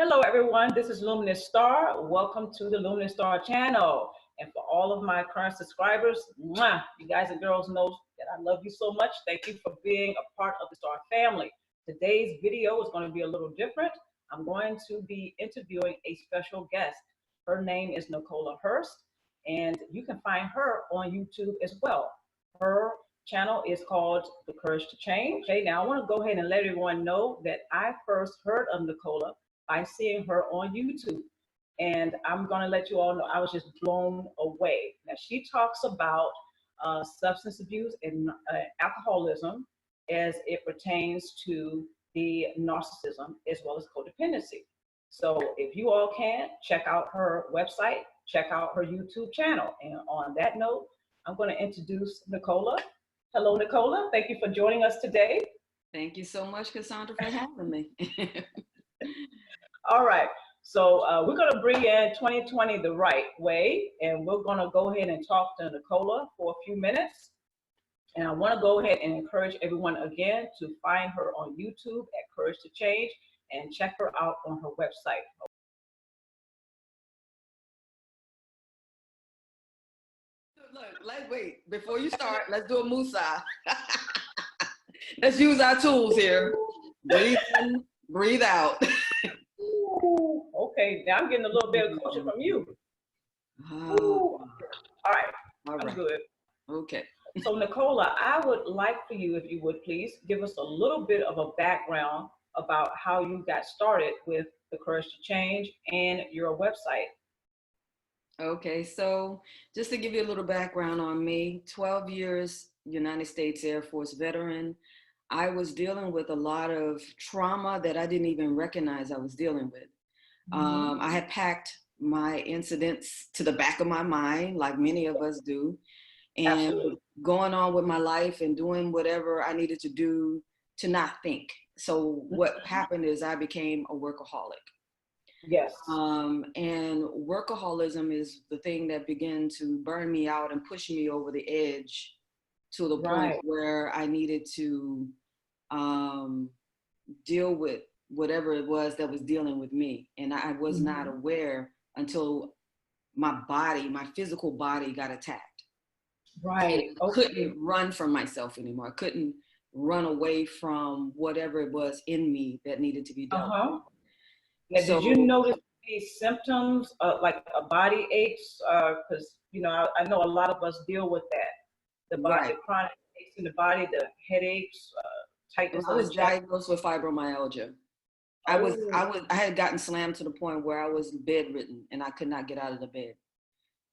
Hello everyone, this is Luminousz Ztarr. Welcome to the Luminousz Ztarr channel. And for all of my current subscribers, mwah, you guys and girls know that I love you so much. Thank you for being a part of the Ztarr family. Today's video is going to be a little different. I'm going to be interviewing a special guest. Her name is Nicolas Hurst, and you can find her on YouTube as well. Her channel is called The Courage to Change. Okay, now I want to go ahead and let everyone know that I first heard of Nicolas by seeing her on YouTube. And I'm going to let you all know I was just blown away. Now, she talks about substance abuse and alcoholism as it pertains to the narcissism as well as codependency. So if you all can, check out her website, check out her YouTube channel. And on that note, I'm going to introduce Nicolas. Hello, Nicolas. Thank you for joining us today. Thank you so much, Cassandra, for having me. All right, so we're going to bring in 2020 the right way, and we're going to go ahead and talk to Nicolas for a few minutes. And I want to go ahead and encourage everyone again to find her on YouTube at Courage to Change and check her out on her website. Look, wait, before you start, let's do a Musa. Let's use our tools here. Breathe in, breathe out. Okay, now I'm getting a little bit of coaching from you. All right, I'm good. Okay. So Nicolas, I would like for you, if you would please, give us a little bit of a background about how you got started with The Courage to Change and your website. Okay, so just to give you a little background on me, 12 years United States Air Force veteran. I was dealing with a lot of trauma that I didn't even recognize I was dealing with. I had packed my incidents to the back of my mind, like many of us do, and Absolutely. going on with my life and doing whatever I needed to do to not think. So what happened is I became a workaholic. Yes. And workaholism is the thing that began to burn me out and push me over the edge to the point where I needed to deal with whatever it was that was dealing with me. And I was not aware until my body, my physical body got attacked. Right. I couldn't run from myself anymore. I couldn't run away from whatever it was in me that needed to be dealt with. Now, did you notice these symptoms like body aches? Because, you know, I know a lot of us deal with that. The body, the chronic aches in the body, the headaches, tightness. I was diagnosed with fibromyalgia. I had gotten slammed to the point where I was bedridden and I could not get out of the bed.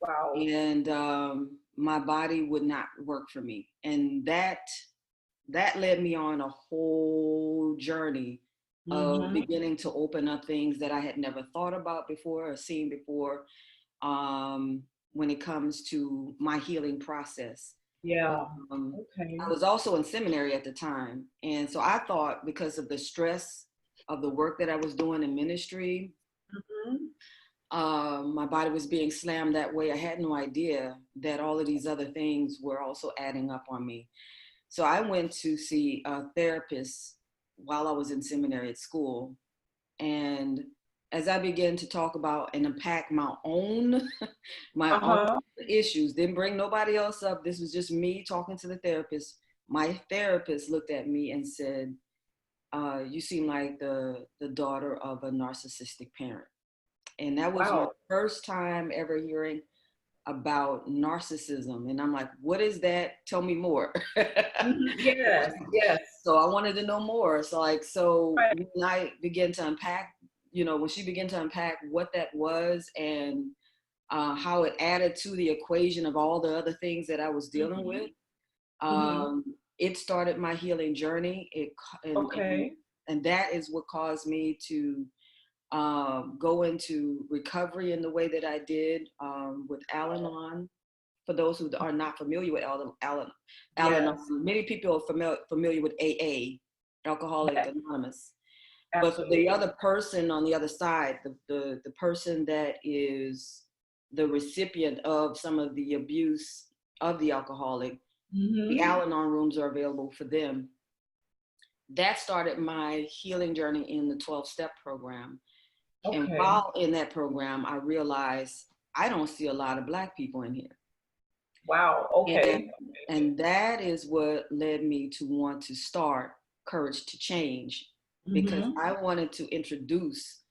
Wow. And my body would not work for me. And that led me on a whole journey of beginning to open up things that I had never thought about before or seen before when it comes to my healing process. Yeah. I was also in seminary at the time. And so I thought because of the stress of the work that I was doing in ministry, my body was being slammed that way. I had no idea that all of these other things were also adding up on me. So I went to see a therapist while I was in seminary at school. And as I began to talk about and unpack my own, own issues, didn't bring nobody else up. This was just me talking to the therapist. My therapist looked at me and said, you seem like the daughter of a narcissistic parent. And that was my first time ever hearing about narcissism. And I'm like, what is that? Tell me more. Yes. So I wanted to know more. So when I began to unpack, when she began to unpack what that was and how it added to the equation of all the other things that I was dealing with, it started my healing journey. And that is what caused me to go into recovery in the way that I did with Al-Anon. For those who are not familiar with Al-Anon, many people are familiar with AA, Alcoholics Anonymous. But for the other person on the other side, the person that is the recipient of some of the abuse of the alcoholic, the Al-Anon rooms are available for them. That started my healing journey in the 12-step program. And Okay. while in that program, I realized I don't see a lot of Black people in here. Wow. And, Okay. and that is what led me to want to start Courage to Change, because Mm-hmm. I wanted to introduce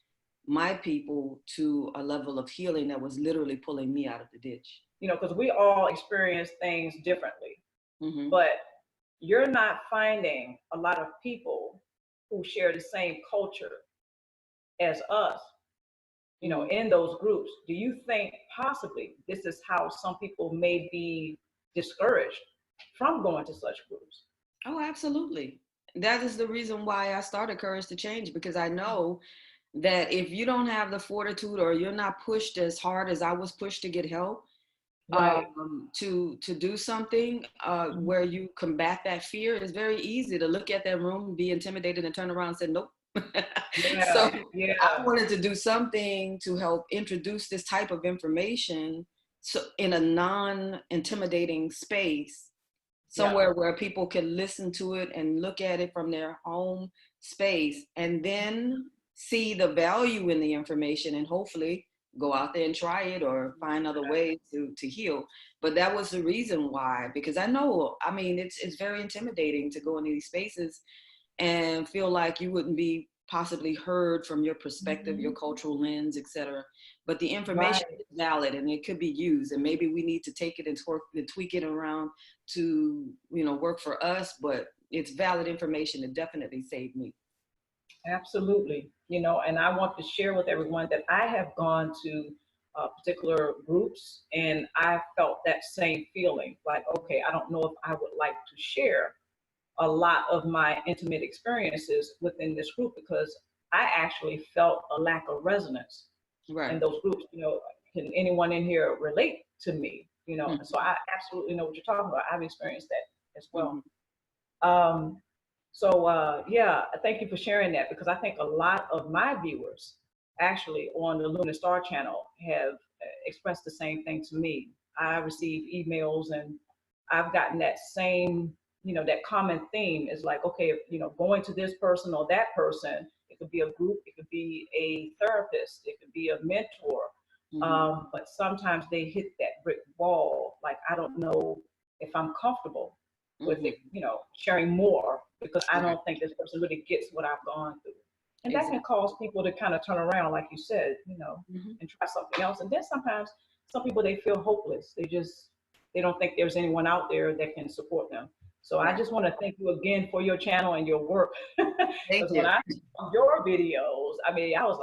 my people to a level of healing that was literally pulling me out of the ditch. You know, because we all experience things differently, Mm-hmm. but you're not finding a lot of people who share the same culture as us, you know, Mm-hmm. in those groups. Do you think possibly this is how some people may be discouraged from going to such groups? Oh, absolutely. That is the reason why I started Courage to Change, because I know that if you don't have the fortitude, or you're not pushed as hard as I was pushed to get help, Right. to do something where you combat that fear, it's very easy to look at that room, be intimidated, and turn around and say nope. So Yeah. I Yeah. wanted to do something to help introduce this type of information, so in a non-intimidating space, Yeah. somewhere where people can listen to it and look at it from their home space, and then see the value in the information, and hopefully go out there and try it or find other ways to heal. But that was the reason why, because I know, I mean, it's very intimidating to go into these spaces and feel like you wouldn't be possibly heard from your perspective, your Mhm. cultural lens, etc. But the information Right. is valid and it could be used, and maybe we need to take it and tweak it around to, work for us. But it's valid information. It definitely saved me. Absolutely. You know, and I want to share with everyone that I have gone to particular groups and I felt that same feeling like, okay, I don't know if I would like to share a lot of my intimate experiences within this group because I actually felt a lack of resonance in Right. those groups. You know, can anyone in here relate to me? You know, Mm-hmm. so I absolutely know what you're talking about. I've experienced that as well. Mm-hmm. Um, so yeah, thank you for sharing that because I think a lot of my viewers actually on the Luminousz Ztarr channel have expressed the same thing to me. I receive emails and I've gotten that same, that common theme is like, okay, going to this person or that person, it could be a group, it could be a therapist, it could be a mentor. Mm-hmm. But sometimes they hit that brick wall. Like, I don't know if I'm comfortable with Mm-hmm. it, sharing more because I Right. don't think this person really gets what I've gone through. And that can Exactly. cause people to kind of turn around, like you said, Mm-hmm. and try something else. And then sometimes some people, they feel hopeless. They don't think there's anyone out there that can support them. So I Right. just want to thank you again for your channel and your work. Thank Because when you. I saw your videos, I mean, I was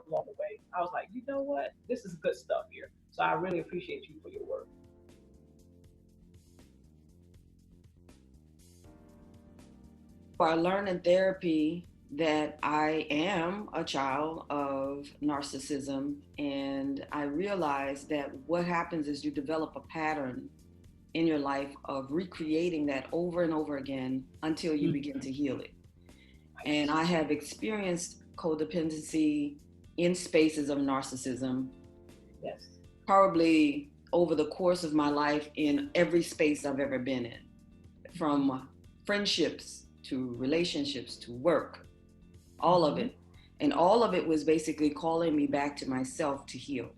blown away. I was like, you know what? This is good stuff here. So I really appreciate you for your work. I learned in therapy that I am a child of narcissism, and I realized that what happens is you develop a pattern in your life of recreating that over and over again until you Mhm. begin to heal it. And Right. I have experienced codependency in spaces of narcissism, Yes. probably over the course of my life in every space I've ever been in, from friendships to relationships to work, all of Mhm. it. And all of it was basically calling me back to myself to heal.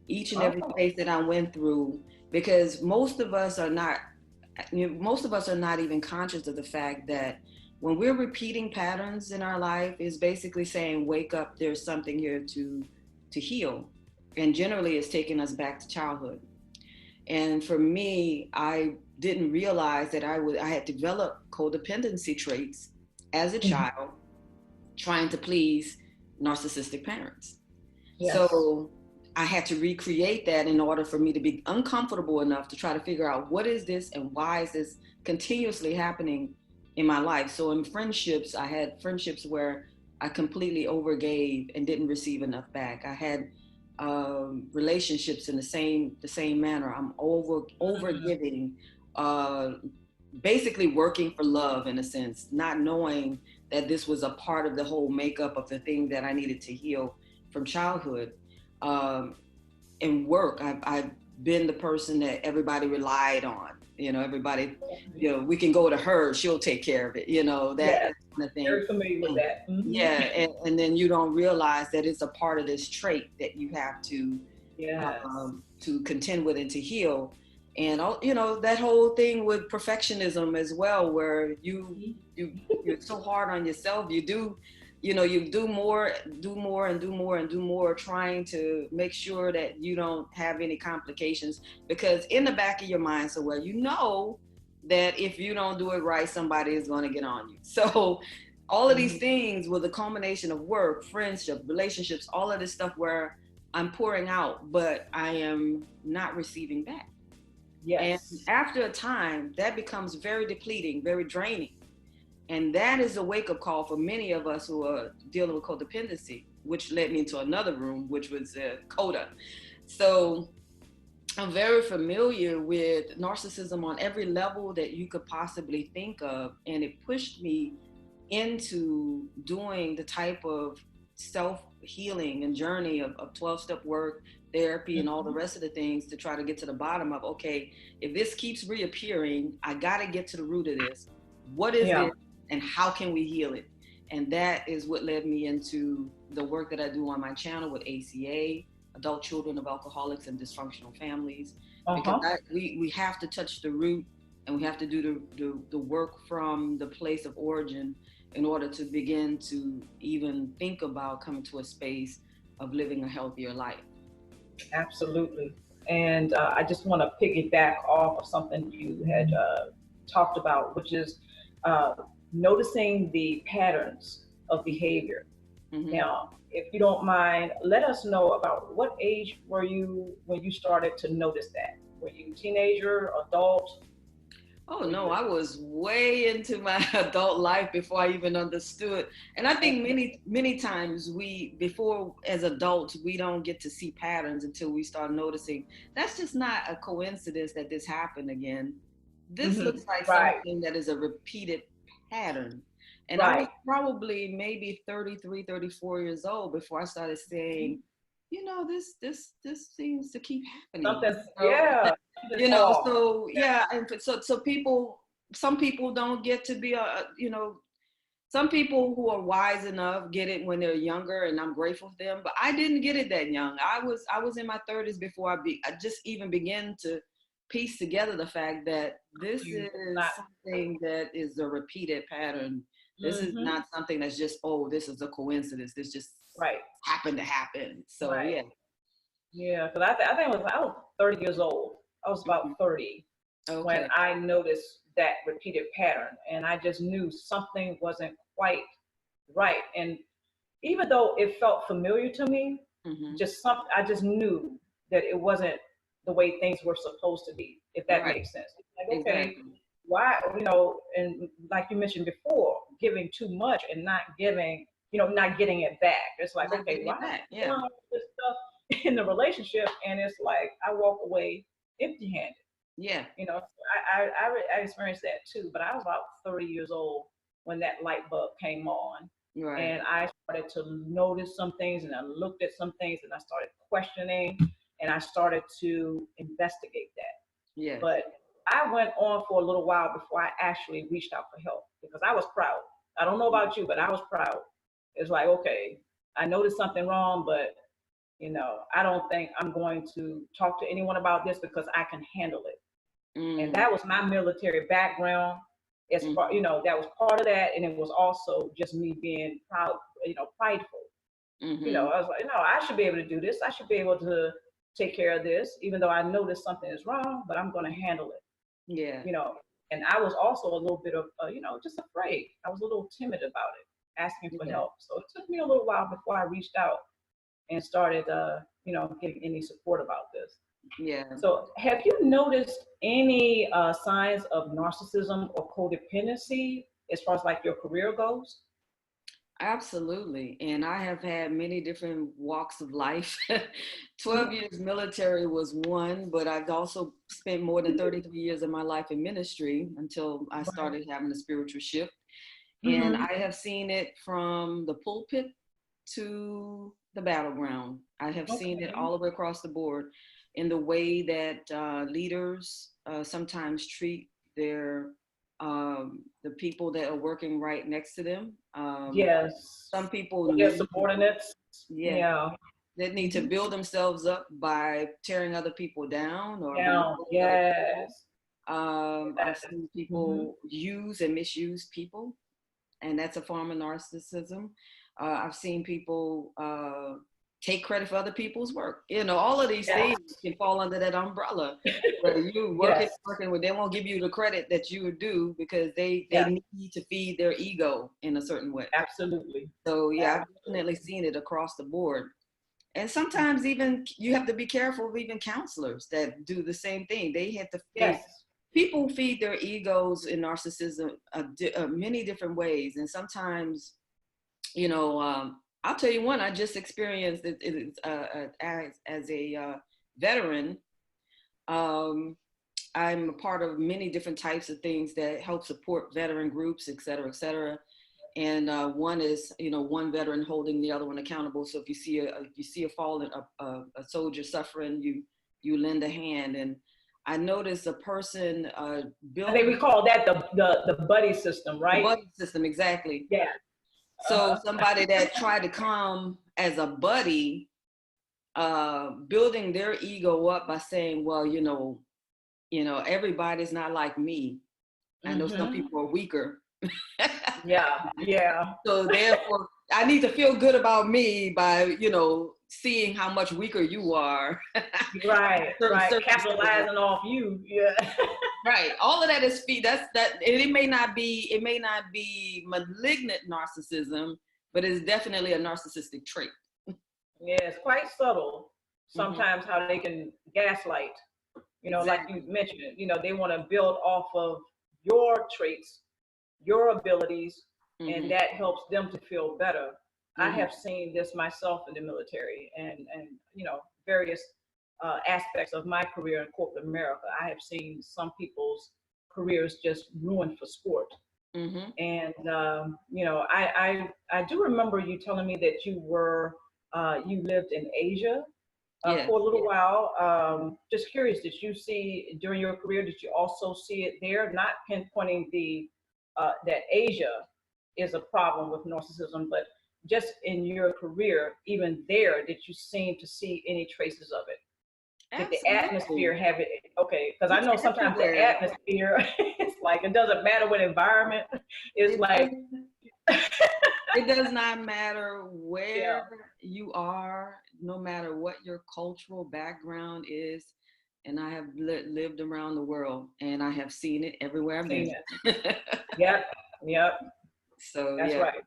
Each and every Oh. space that I went through, because most of us are not even conscious of the fact that when we're repeating patterns in our life, is basically saying, wake up, there's something here to heal. And generally it's taking us back to childhood. And for me, I didn't realize that I had developed codependency traits as a Mhm. child, trying to please narcissistic parents. Yes. So I had to recreate that in order for me to be uncomfortable enough to try to figure out what is this and why is this continuously happening in my life. So in friendships, I had friendships where I completely overgave and didn't receive enough back. I had relationships in the same manner. I'm over Mm. giving, uh, basically working for love in a sense, not knowing that this was a part of the whole makeup of the thing that I needed to heal from childhood. Um, in work, I've been the person that everybody relied on. You know, everybody, you know, we can go to her, she'll take care of it, you know, that Yes, kind of thing. very familiar with that. Yeah, and then you don't realize that it's a part of this trait that you have Yes. to contend with and to heal. And you know, that whole thing with perfectionism as well, where you're so hard on yourself. You do, you know, you do more and do more, trying to make sure that you don't have any complications, because in the back of your mind, so well, you know that if you don't do it right, somebody is going to get on you. So all of these things with a combination of work, friendship, relationships, all of this stuff where I'm pouring out, but I am not receiving back. Yes. And after a time, that becomes very depleting, very draining. And that is a wake-up call for many of us who are dealing with codependency, which led me into another room, which was Coda. So I'm very familiar with narcissism on every level that you could possibly think of. And it pushed me into doing the type of self-healing and journey of 12-step work, therapy, and all the rest of the things to try to get to the bottom of, okay, if this keeps reappearing, I got to get to the root of this. What is it and how can we heal it? And that is what led me into the work that I do on my channel with ACA, Adult Children of Alcoholics and Dysfunctional Families. Because we have to touch the root, and we have to do the work from the place of origin in order to begin to even think about coming to a space of living a healthier life. Absolutely. And I just want to piggyback off of something you had talked about, which is noticing the patterns of behavior. Now, if you don't mind, let us know about what age were you when you started to notice that? Were you teenager, adult? Oh no, I was way into my adult life before I even understood. And I think many times before as adults, we don't get to see patterns until we start noticing that's just not a coincidence that this happened again. This looks like something that is a repeated pattern. And I was probably maybe 33, 34 years old before I started saying, you know, this seems to keep happening. You know, so yeah, and so some people don't get to be you know, some people who are wise enough get it when they're younger, and I'm grateful for them. But I didn't get it that young. I was in my 30s before I just even began to piece together the fact that this is something that is a repeated pattern. This is not something that's just, oh, this is a coincidence. This just happened to happen. So yeah. Yeah, because I think I was 30 years old. I was about 30 when I noticed that repeated pattern, and I just knew something wasn't quite right. And even though it felt familiar to me, I just knew that it wasn't the way things were supposed to be, if that makes sense. Like, okay, why, you know, and like you mentioned before, giving too much and not giving, you know, not getting it back. It's like, okay, why am I doing all this stuff in the relationship? And it's like, I walk away empty-handed. Yeah. You know, I experienced that too, but I was about 30 years old when that light bulb came on. And I started to notice some things, and I looked at some things, and I started questioning, and I started to investigate that. Yeah. But I went on for a little while before I actually reached out for help, because I was proud. I don't know about you, but I was proud. It's like, okay, I noticed something wrong, but you know, I don't think I'm going to talk to anyone about this because I can handle it. And that was my military background. It's part, you know, that was part of that, and it was also just me being proud, you know, prideful. You know, I was like, no, I should be able to do this. I should be able to take care of this, even though I notice something is wrong, but I'm going to handle it. Yeah. You know, and I was also a little bit of, you know, just afraid. I was a little timid about it, asking for help. So it took me a little while before I reached out and started, you know, getting any support about this. Yeah. So have you noticed any signs of narcissism or codependency as far as like your career goes? Absolutely. And I have had many different walks of life. 12 years military was one, but I've also spent more than 33 years of my life in ministry until I started having a spiritual shift. And I have seen it from the pulpit to the battleground. I have seen it all the way across the board in the way that leaders sometimes treat their the people that are working right next to them. Yes. Some people Their need, subordinates. yeah, Yeah. they need to build themselves up by tearing other people down or Down. belittling other people. Yes. I've seen people use and misuse people, and that's a form of narcissism. I've seen people take credit for other people's work. You know, all of these things can fall under that umbrella. Where you working with, they won't give you the credit that you would do because they need to feed their ego in a certain way. Absolutely. So yeah, I've definitely seen it across the board. And sometimes even you have to be careful of even counselors that do the same thing. They have to, people feed their egos in narcissism many different ways. And sometimes, you know, I'll tell you one I just experienced as a veteran. I'm a part of many different types of things that help support veteran groups, et cetera, et cetera. And one is, you know, one veteran holding the other one accountable. So if you see a fallen, a soldier suffering, you lend a hand. And I noticed a person building. I think we call that the buddy system, right? The buddy system, exactly. Yeah. So somebody that tried to come as a buddy, building their ego up by saying, well, you know, everybody's not like me. I know some people are weaker. Yeah. So therefore, I need to feel good about me by, you know, seeing how much weaker you are. Right. Capitalizing off you. Yeah. Right. All of that is feed. That. It may not be malignant narcissism, but it's definitely a narcissistic trait. Yeah, it's quite subtle sometimes how they can gaslight. You know, like you mentioned, you know, they want to build off of your traits, your abilities, and that helps them to feel better. I have seen this myself in the military and you know, various aspects of my career in corporate America. I have seen some people's careers just ruined for sport. And you know, I do remember you telling me that you lived in Asia for a little while. Just curious, did you see during your career, did you also see it there? Not pinpointing that Asia is a problem with narcissism, but just in your career, even there, did you seem to see any traces of it? Did the atmosphere have it? Okay, because I know sometimes the atmosphere, it's like, it doesn't matter what environment, it's like. It does not matter where you are, no matter what your cultural background is. And I have lived around the world and I have seen it everywhere I've been. Yep. So that's right.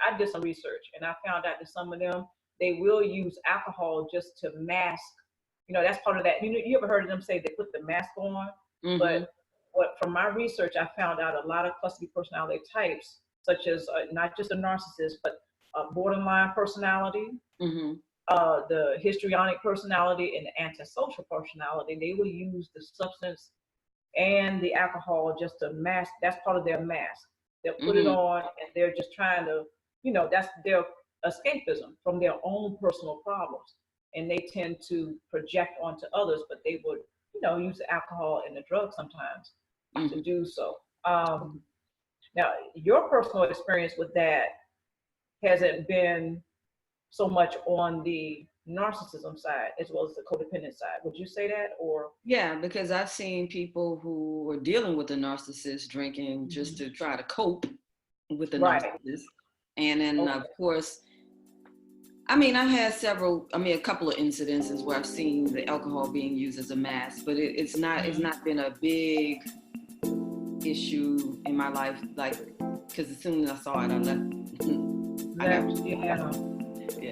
I did some research and I found out that some of them, they will use alcohol just to mask, you know, that's part of that. You ever heard of them say they put the mask on? But from my research, I found out a lot of cluster personality types, such as not just a narcissist, but borderline personality, the histrionic personality, and the antisocial personality, they will use the substance and the alcohol just to mask. That's part of their mask. They'll put it on and they're just trying to, you know, that's their escapism from their own personal problems. And they tend to project onto others, but they would, you know, use the alcohol and the drugs sometimes to do so. Now, your personal experience with that hasn't been so much on the narcissism side as well as the codependent side. Would you say that, or? Yeah, because I've seen people who are dealing with a narcissist drinking just to try to cope with the narcissist. And then of course, I mean, I've had a couple of incidences where I've seen the alcohol being used as a mask, but it's not been a big issue in my life, like, because as soon as I saw it, I left.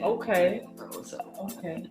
Okay. So. Okay.